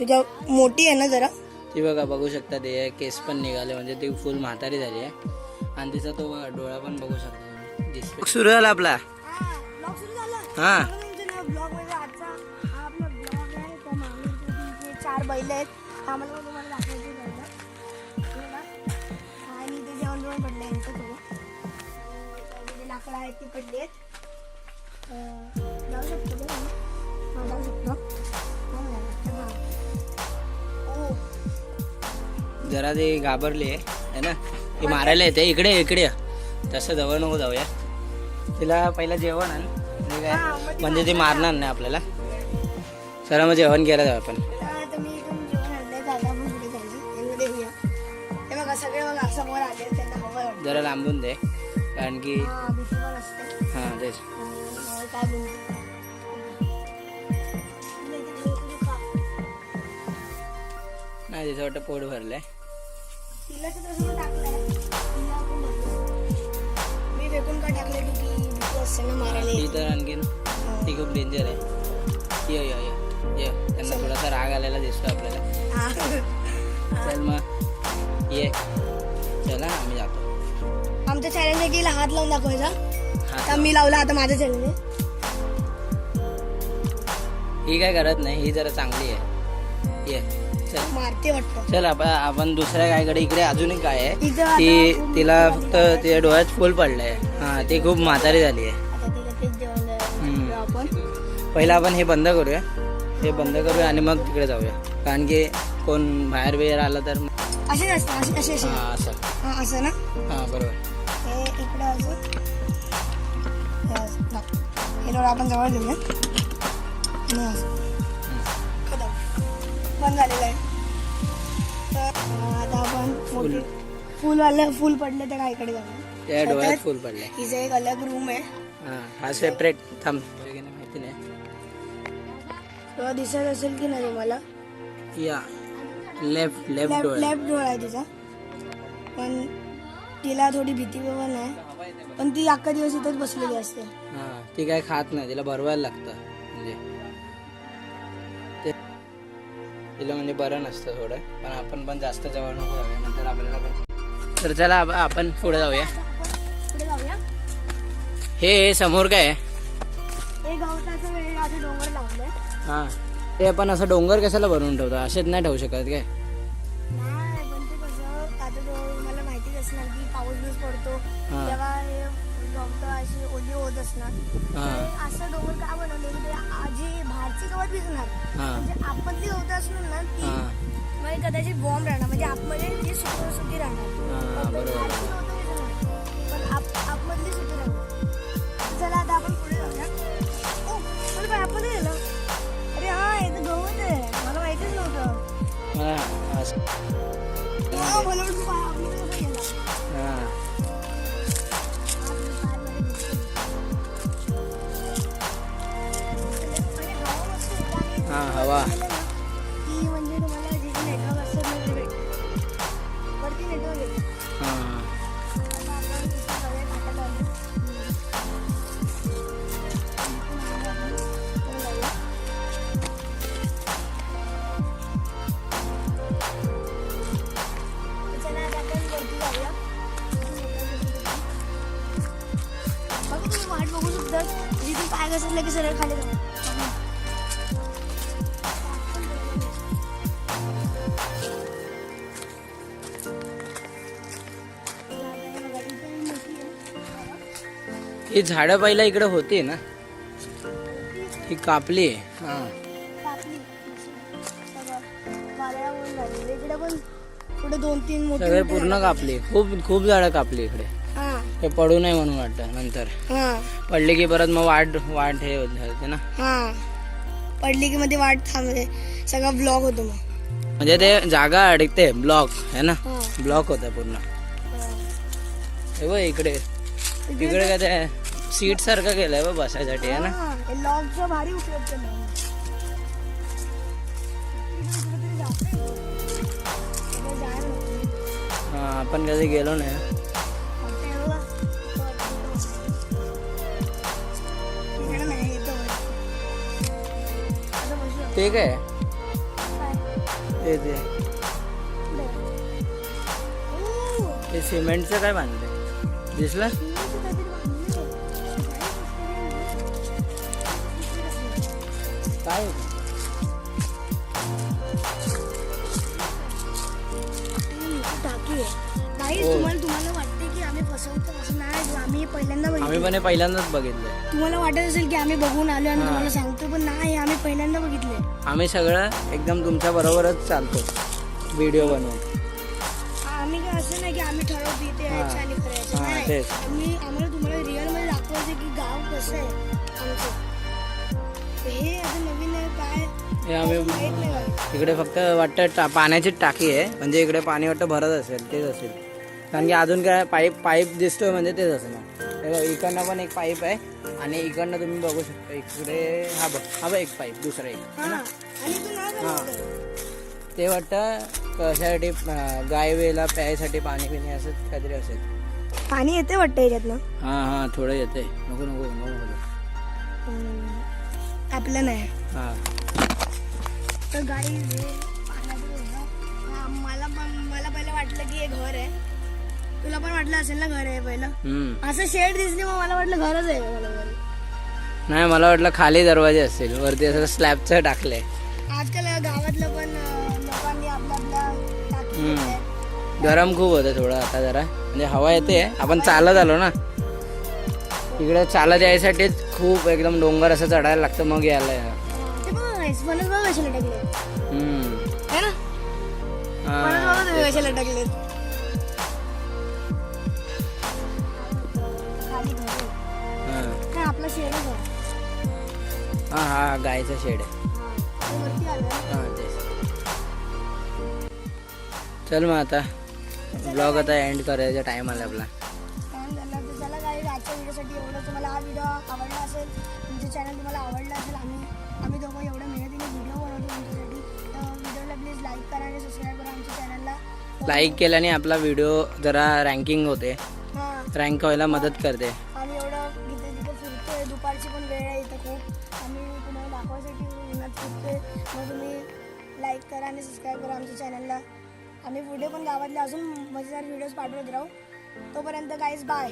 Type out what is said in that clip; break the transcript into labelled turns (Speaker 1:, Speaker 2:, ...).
Speaker 1: तुझ्या मोठी आहे ना जरा.
Speaker 2: ती बघा, बघू शकता ते केस पण निघाले, म्हणजे ती फुल म्हातारी झाली आहे. आणि तिचा तो डोळा पण बघू शकता तुम्ही. सुरू झाला आपला.
Speaker 1: ब्लॉग सुरू झाला.
Speaker 2: हा
Speaker 1: ब्लॉग मध्ये आजचा हा आपला ब्लॉग आहे. त्या मागे 4 बैल आहेत. आम्हाला पण तुम्हाला दाखवायचे बैल. आणि ते जेवण जेवण पडले यांचं थोडं. ते लाकडं आहेत ती पडली आहेत. जाऊ शकतो बघा. हा जाऊ शकतो.
Speaker 2: जरा ती घाबरली आहे ना, ती मारायला येते. इकडे इकडे तसं जवळ नको जाऊया. तिला पहिलं जेवण आण, म्हणजे ती मारणार नाही आपल्याला. चला मग जेवण केलं जाऊ आपण.
Speaker 1: सगळे बघा समोर आले, त्यांना हवं
Speaker 2: जरा लांबून दे, कारण की हा तेच. नाही तिचं वाटतं पोट भरलंय.
Speaker 1: तिला तर टाकलंय. मी फेकून का टाकले की भीती असते ना मारायला.
Speaker 2: ती तर आणखीन ती खूप डेंजर आहे. ये ये ये, त्यांना थोडासा राग आलेला दिसतो आपल्याला. चल मग ये, चला आम्ही जातो.
Speaker 1: आमच्या चॅनलने गेला हात लावून दाखवायचा. आता मी लावला, आता माझ्या चॅनलने.
Speaker 2: ही काय करत नाही, ही जरा चांगली आहे. ये चल,
Speaker 1: मारते वाटतं.
Speaker 2: चल आपण दुसऱ्या गायकडे. इकडे अजून एक गाय आहे, तिला फक्त तिच्या डोळ्यात फुल पडलंय. हा, ती खूप म्हातारी झाली आहे. पहिला आपण हे बंद करूया, हे बंद करूया आणि मग तिकडे जाऊया, कारण की कोण बाहेर बिहेर आलं तर.
Speaker 1: असे नसतं, असे
Speaker 2: हा असं.
Speaker 1: हा असं ना.
Speaker 2: हा बरोबर.
Speaker 1: हे इकडे असं, हे डोळा आपण जवळ घेऊया. बंद झालेलं आहे. तर आता आपण फुल पडले त्या गायकडे जाऊया.
Speaker 2: त्या डोळ्यात फुल पडले.
Speaker 1: हिचं एक अलग रूम आहे.
Speaker 2: हा सेपरेट. थांब, माहिती नाही
Speaker 1: तेव्हा दिसत असेल की नाही तुम्हाला.
Speaker 2: या लेफ्ट लेफ्ट
Speaker 1: डोळा आहे तिचा. पण तिला थोडी भीती पण आहे. पण ती अख्खा दिवस इथंच बसलेली असते.
Speaker 2: हा, ती काय खात नाही, तिला भरवायला लागतं. म्हणजे तिला म्हणजे बरं नसतं थोडं. पण आपण पण जास्त जवळ नको जाऊया, नंतर आपल्याला पण. तर चला आपण पुढे जाऊया. हे समोर काय आहे?
Speaker 1: हे गवताचं वेळ आधी डोंगर लावलंय.
Speaker 2: हा, ते आपण असं डोंगर कशाला बनवून ठेवतो? असेच नाही ठेवू शकत काय?
Speaker 1: नाही, पण ते कसं आता मला माहितीच असणार की पाऊस बीस पडतो तेव्हा हे गवत अशी ओली होत असणार. असं डोंगर का बनवले की ते आजी बाहेरची गवत भिजणार, म्हणजे आतमधली गवत असणार ना ती म्हणजे कदाचित बॉम्ब राहणार, म्हणजे आतमध्ये ती सुकी राहणार. पण आतमधली सुकी राहणार. चला आता आपण पुढे जाऊया. मला आपण गेलो. अरे हा, हे तर गवत आहे, मला माहितीच नव्हतं.
Speaker 2: हा हवा.
Speaker 1: ती म्हणजे तुम्हाला जिथे नेटवर्क असतं ना ते वरती नेटवर्क येतं. आता आपण सगळे टाकायला आलो. चला आता आपण वरती जाऊया. बघा तुम्ही वाट बघू शकता. जिथून पाय घसरले की सरळ खाली जाऊ.
Speaker 2: ही झाडं पहिला इकडे होती ना, ही कापली. हा,
Speaker 1: पुढे 2-3 मोठी
Speaker 2: सगळे पूर्ण कापली. खूप झाडं कापली इकडे. हे पडू नये म्हणून वाटतं. नंतर पडली की परत मग वाट हे होते ना.
Speaker 1: पडली की मध्ये वाट थांबते, सगळा ब्लॉक होतो. मग
Speaker 2: म्हणजे ते जागा अडकते, ब्लॉक आहे ना, ब्लॉक होता पूर्ण. हे बघ इकडे काय ते सीट सारखं केलंय बघ बसायसाठी, आहे ना.
Speaker 1: लॉकचा भारी उपयोग केला.
Speaker 2: हा, आपण कधी गेलो नाही. ते काय ते ते सिमेंटचं काय बांधलंय दिसलं? काय होतं?
Speaker 1: टाकी आहे तुम्हाला वाटते की आम्ही फसवतो असं नाही. आम्ही पहिल्यांदा
Speaker 2: आम्ही
Speaker 1: बघितलं.
Speaker 2: पण हे पहिल्यांदाच बघितलंय.
Speaker 1: तुम्हाला वाटत असेल की आम्ही बघून आलो आणि तुम्हाला सांगतो, पण नाही, आम्ही पहिल्यांदा बघितले.
Speaker 2: आम्ही सगळं एकदम तुमच्या बरोबरच चालतो व्हिडिओ बनवून.
Speaker 1: आम्ही काय असं नाही की आम्ही ठरवतो इथे यायचं आणि करायचं.
Speaker 2: हा,
Speaker 1: नाही,
Speaker 2: तेच.
Speaker 1: आम्हाला तुम्हाला रिअल मध्ये दाखवायचं की गाव कसं आहे आमचं. हे आता नवीन आहे काय
Speaker 2: हे आम्ही
Speaker 1: माहित नाही मला.
Speaker 2: इकडे फक्त वाटतं पाण्याची टाकी आहे, म्हणजे इकडे पाणी वाटतं भरत असेल, तेच असेल. कारण की अजून काय पाईप दिसतोय म्हणजे तेच असणार. इकडनं पण एक पाईप आहे आणि इकडनं तुम्ही बघू शकता इकडे हा बघ एक पाईप दुसरा एक.
Speaker 1: हा, आणि तू नाही बनवलं.
Speaker 2: ते वाटतं कशासाठी गाय वेला प्यायसाठी पाणी पिणे असं काहीतरी असेल.
Speaker 1: पाणी येते वाटतं याच्यातनं.
Speaker 2: हा थोडं येते. नको नको नको नको
Speaker 1: आपलं नाही.
Speaker 2: हा
Speaker 1: तर गाई मला पहिलं वाटलं की हे घर आहे. तुला पण वाटलं असेल ना घर आहे पहिलं. असं शेड दिसली मग मला वाटलं घरच आहे.
Speaker 2: नाही, मला वाटलं खाली दरवाजे असतील, वरती असं स्लॅबचं टाकलंय.
Speaker 1: आजकाल गावातलं पण लोकांनी आपल्या टाकी
Speaker 2: गरम खूप होतं थोडं आता जरा, म्हणजे हवा येते. आपण चालत आलो ना इकडे, चालत यायसाठी खूप एकदम डोंगर असं चढायला लागतं मग यायला.
Speaker 1: ते बघ कशाला टाकले है ना. कशाला टाकले आपला शेडच आहे.
Speaker 2: हा गायचा शेड आहे.
Speaker 1: वरती आलं.
Speaker 2: हा तेच. चल मग आता ब्लॉग आता एंड करायचा टाइम आला आपला.
Speaker 1: चला काही आजच्या व्हिडिओसाठी एवढं. तुम्हाला हा व्हिडिओ आवडला असेल, तुमचं चॅनल तुम्हाला आवडलं असेल, आम्ही दोघं एवढं मेहनतीने व्हिडिओ बनवतो तुमच्यासाठी, तर व्हिडिओला प्लीज लाईक करा आणि सबस्क्राईब करा आमच्या चॅनलला.
Speaker 2: लाईक केल्याने आपला व्हिडिओ जरा रँकिंग होते,
Speaker 1: हां,
Speaker 2: रँक व्हायला मदत करते.
Speaker 1: आम्ही एवढं तिथे फिरतोय, दुपारची पण वेळ आहे इथं खूप. आम्ही तुम्हाला दाखवायसाठी उन्हात फिरतोय. मग तुम्ही लाईक करा आणि सबस्क्राईब करा आमच्या चॅनलला. आम्ही पुढे पण गावातले अजून मजेदार व्हिडिओज पाठवत राहू. तोपर्यंत गाईज बाय.